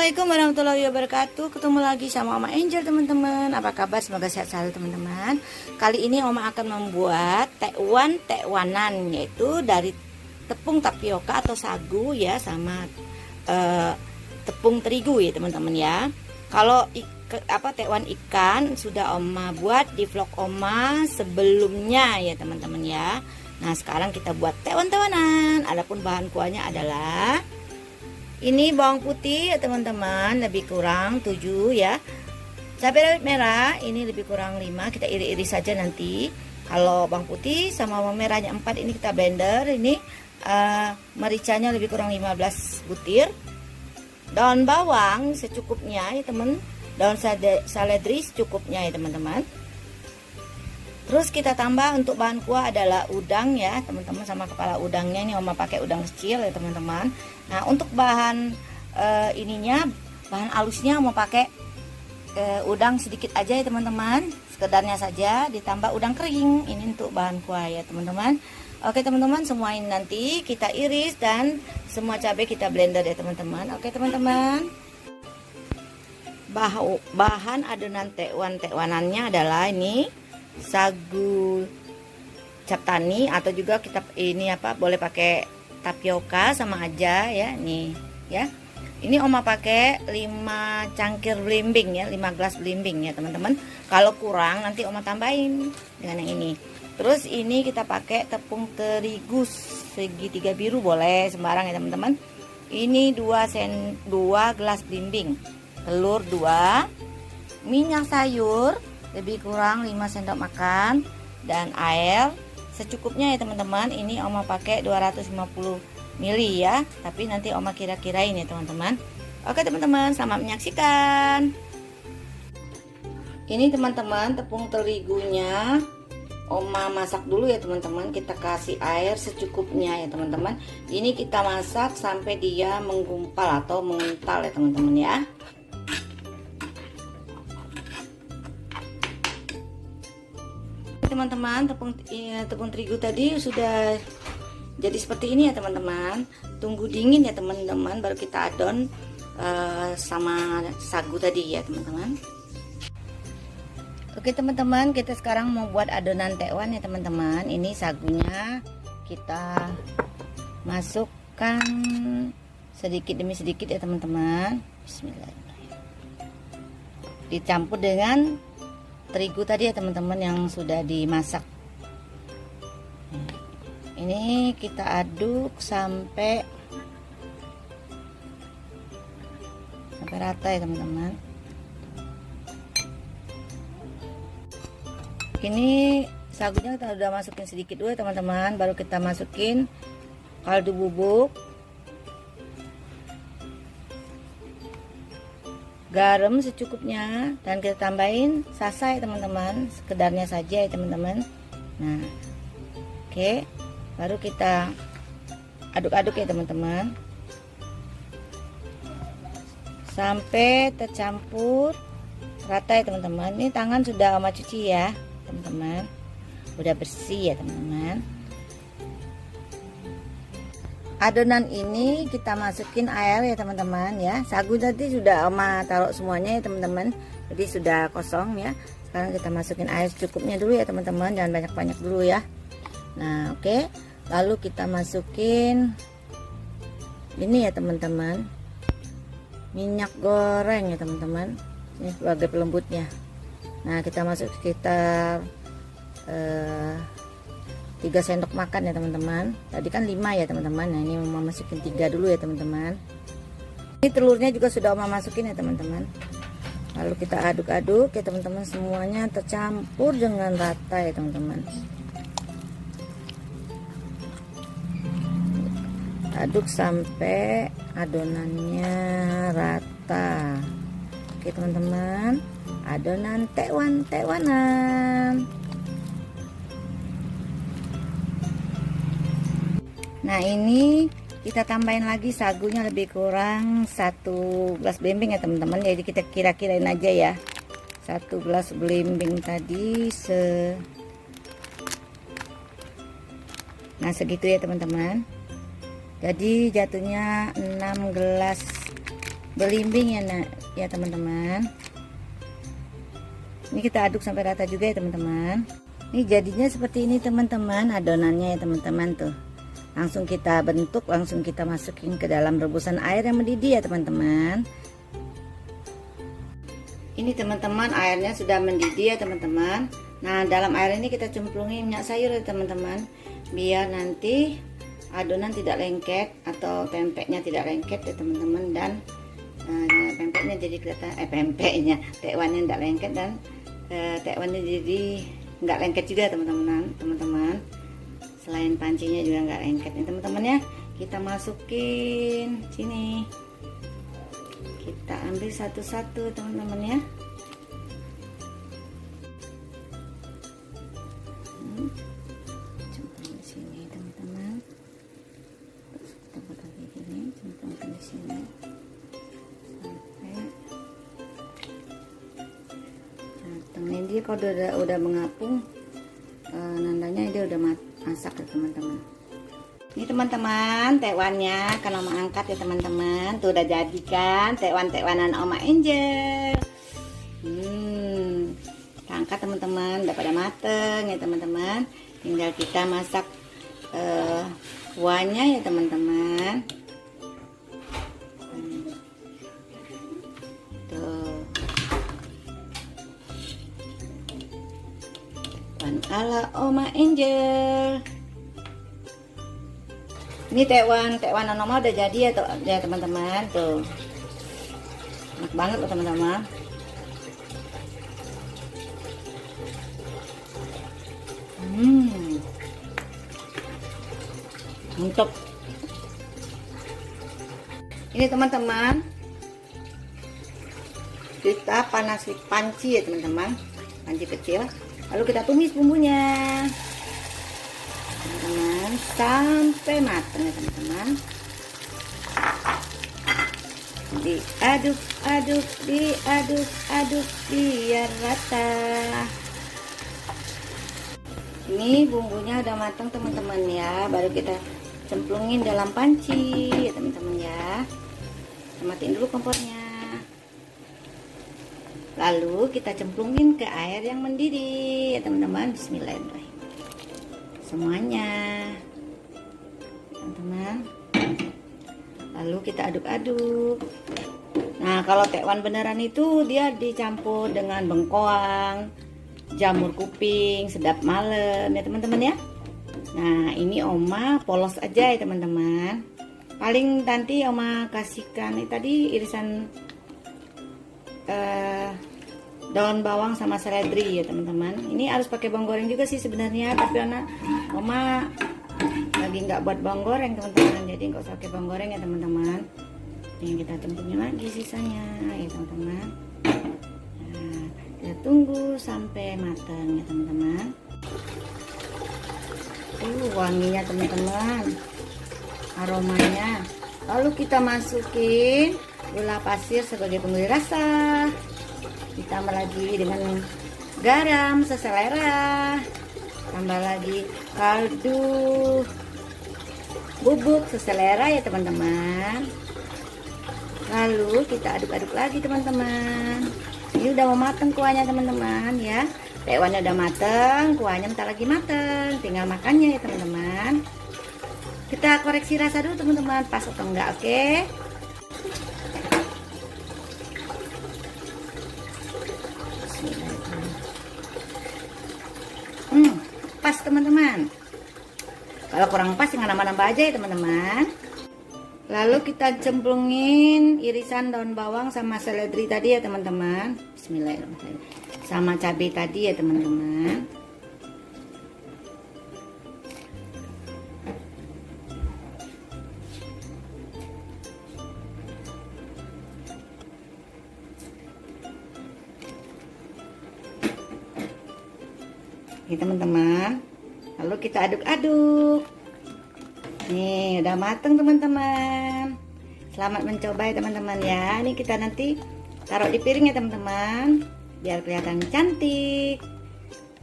Assalamualaikum warahmatullahi wabarakatuh. Ketemu lagi sama Oma Angel, teman-teman. Apa kabar? Semoga sehat selalu, teman-teman. Kali ini Oma akan membuat tekwanan, yaitu dari tepung tapioka atau sagu ya, sama tepung terigu ya, teman-teman ya. Kalau tekwan ikan sudah Oma buat di vlog Oma sebelumnya ya, teman-teman ya. Nah, sekarang kita buat tekwan-tekwanan. Adapun bahan kuahnya adalah ini bawang putih ya, teman-teman, lebih kurang 7 ya. Cabai rawit merah ini lebih kurang 5, kita iris-iris saja nanti. Kalau bawang putih sama bawang merahnya 4, ini kita blender. Ini mericanya lebih kurang 15 butir. Daun bawang secukupnya ya, teman. Daun seledri secukupnya ya, teman-teman. Terus kita tambah untuk bahan kuah adalah udang ya, teman-teman, sama kepala udangnya. Ini Oma pakai udang kecil ya, teman-teman. Nah, untuk bahan bahan halusnya mau pakai udang sedikit aja ya, teman-teman. Sekedarnya saja, ditambah udang kering. Ini untuk bahan kuah ya, teman-teman. Oke, teman-teman, semua ini nanti kita iris dan semua cabai kita blender ya, teman-teman. Oke, teman-teman. Bahan adonan tekwanannya adalah ini sagu cap tani, atau juga kita boleh pakai tapioka sama aja ya, nih ya. Ini Oma pakai 5 cangkir belimbing ya, 5 gelas belimbing ya, teman-teman. Kalau kurang nanti Oma tambahin dengan yang ini. Terus ini kita pakai tepung terigu segitiga biru, boleh sembarang ya, teman-teman. Ini 2 gelas belimbing, telur 2, minyak sayur lebih kurang 5 sendok makan, dan air secukupnya ya, teman-teman. Ini Oma pakai 250 ml ya, tapi nanti Oma kira-kirain ya, teman-teman. Oke, teman-teman, selamat menyaksikan. Ini, teman-teman, tepung terigunya Oma masak dulu ya, teman-teman. Kita kasih air secukupnya ya, teman-teman. Ini kita masak sampai dia menggumpal atau mengental ya, teman-teman ya. Teman-teman, tepung terigu tadi sudah jadi seperti ini ya, teman-teman. Tunggu dingin ya, teman-teman, baru kita adon sama sagu tadi ya, teman-teman. Oke, teman-teman, kita sekarang mau buat adonan tekwan ya, teman-teman. Ini sagunya kita masukkan sedikit demi sedikit ya, teman-teman. Bismillahirrahmanirrahim. Dicampur dengan terigu tadi ya, teman-teman, yang sudah dimasak. Ini kita aduk sampai rata ya, teman-teman. Ini sagunya kita udah masukin sedikit dulu ya, teman-teman, baru kita masukin kaldu bubuk, garam secukupnya, dan kita tambahin sasa ya, teman-teman, sekedarnya saja ya, teman-teman. Nah, oke, baru kita aduk-aduk ya, teman-teman, sampai tercampur rata ya, teman-teman. Ini tangan sudah Oma cuci ya, teman-teman, udah bersih ya, teman-teman. Adonan ini kita masukin air ya, teman-teman ya. Sagu tadi sudah Oma taruh semuanya ya, teman-teman, jadi sudah kosong ya. Sekarang kita masukin air secukupnya dulu ya, teman-teman, jangan banyak-banyak dulu ya. Nah, oke, lalu kita masukin ini ya, teman-teman, minyak goreng ya, teman-teman. Ini sebagai pelembutnya. Nah, kita masuk sekitar 3 sendok makan ya, teman-teman. Tadi kan 5 ya, teman-teman. Nah, ini Oma masukin 3 dulu ya, teman-teman. Ini telurnya juga sudah Oma masukin ya, teman-teman. Lalu kita aduk-aduk ya, teman-teman, semuanya tercampur dengan rata ya, teman-teman. Aduk sampai adonannya rata. Oke, teman-teman, adonan tekwanan. Nah, ini kita tambahin lagi sagunya lebih kurang 1 gelas belimbing ya, teman-teman. Jadi kita kira-kirain aja ya, 1 gelas belimbing tadi nah segitu ya, teman-teman. Jadi jatuhnya 6 gelas belimbing ya nak, ya teman-teman. Ini kita aduk sampai rata juga ya teman-teman. Ini jadinya seperti ini teman-teman, adonannya ya teman-teman tuh. Langsung kita bentuk, langsung kita masukin ke dalam rebusan air yang mendidih ya teman-teman. Ini teman-teman, airnya sudah mendidih ya teman-teman. Nah, dalam air ini kita cemplungin minyak sayur ya teman-teman, biar nanti adonan tidak lengket atau pempeknya tidak lengket ya teman-teman. Dan pempeknya jadi kelihatan, pempeknya tekwannya tidak lengket, dan tekwannya jadi nggak lengket juga teman-teman. Selain pancinya juga nggak lengket nih teman-teman ya. Kita masukin sini, kita ambil satu-satu teman-teman ya. Cemplung di sini teman-teman. Terus kita buat lagi gini, cemplungkan di sini sampai ini dia kalau udah mengapung, nandanya dia udah masak ya teman-teman. Ini teman-teman, tekwannya kan Oma angkat ya teman-teman. Tuh udah jadi kan tekwanan Oma Angel. Kita angkat teman-teman, udah pada mateng ya teman-teman. Tinggal kita masak kuahnya ya teman-teman. Tuh, tekwan ala Oma Angel. Ini tekwanan Oma udah jadi ya teman-teman. Tuh enak banget loh teman-teman. Mantap. Ini teman-teman, kita panasi panci ya teman-teman, panci kecil. Lalu kita tumis bumbunya teman-teman sampai matang ya teman-teman. Diaduk biar rata. Ini bumbunya udah matang teman-teman ya, baru kita cemplungin dalam panci ya teman-teman ya. Kita matiin dulu kompornya, lalu kita cemplungin ke air yang mendidih ya teman-teman. Bismillahirrahmanirrahim semuanya teman-teman. Lalu kita aduk-aduk. Nah, kalau tekwan beneran itu dia dicampur dengan bengkoang, jamur kuping, sedap malam ya teman-teman ya. Nah, ini Oma polos aja ya teman-teman. Paling nanti Oma kasihkan tadi irisan daun bawang sama seledri ya teman-teman. Ini harus pakai bawang goreng juga sih sebenarnya, tapi Oma lagi nggak buat bawang goreng teman-teman, jadi nggak usah pakai bawang goreng ya teman-teman. Ini kita cemplungin lagi sisanya ya teman-teman. Nah, kita tunggu sampai matang ya teman-teman. Wanginya teman-teman, aromanya. Lalu kita masukin gula pasir sebagai pengganti rasa. Ditambah lagi dengan garam seselera. Tambah lagi kaldu bubuk seselera ya teman-teman. Lalu kita aduk-aduk lagi teman-teman. Ini udah mau matang kuahnya teman-teman ya. Tekwannya udah mateng, kuahnya bentar lagi mateng, tinggal makannya ya teman-teman. Kita koreksi rasa dulu teman-teman, pas atau enggak, oke? Pas teman-teman. Kalau kurang pas tinggal nambah-nambah aja ya teman-teman. Lalu kita cemplungin irisan daun bawang sama seledri tadi ya teman-teman. Bismillahirrahmanirrahim. Sama cabai tadi ya teman-teman. Ini teman-teman. Lalu kita aduk-aduk. Nih udah mateng teman-teman. Selamat mencoba ya teman-teman ya. Ini kita nanti taruh di piring ya teman-teman, biar kelihatan cantik.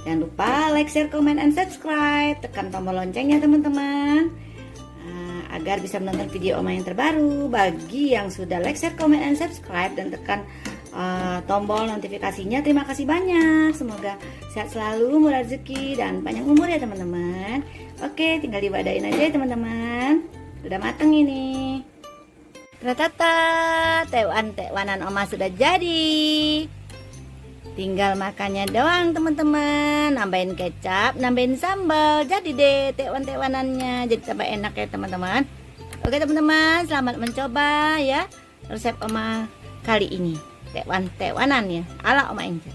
Jangan lupa like, share, comment, and subscribe. Tekan tombol loncengnya teman-teman, agar bisa menonton video Oma yang terbaru. Bagi yang sudah like, share, comment, and subscribe dan tekan tombol notifikasinya, terima kasih banyak. Semoga sehat selalu, murah rezeki, dan panjang umur ya teman-teman. Oke, tinggal dibadain aja ya teman-teman. Udah mateng ini. Ternyata tekwanan Oma sudah jadi. Tinggal makannya doang teman-teman. Nambahin kecap, nambahin sambal. Jadi deh tekwanannya. Jadi tambah enak ya teman-teman. Oke teman-teman, selamat mencoba ya resep Oma kali ini. Tekwanan ya, ala Oma Angel.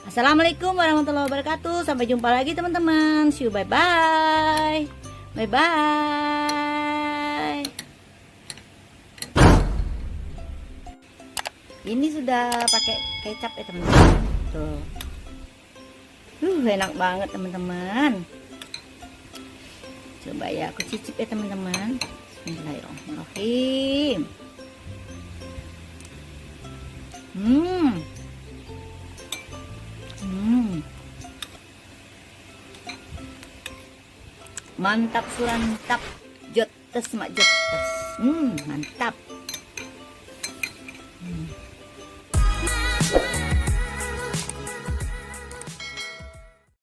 Assalamualaikum warahmatullahi wabarakatuh. Sampai jumpa lagi teman-teman. See you, bye-bye. Bye-bye. Ini sudah pakai kecap ya teman-teman. Tuh. Enak banget teman-teman. Coba ya aku cicip ya teman-teman. Bismillahirrahmanirrahim. Mantap sulantap, jotes mak jotes. Mantap.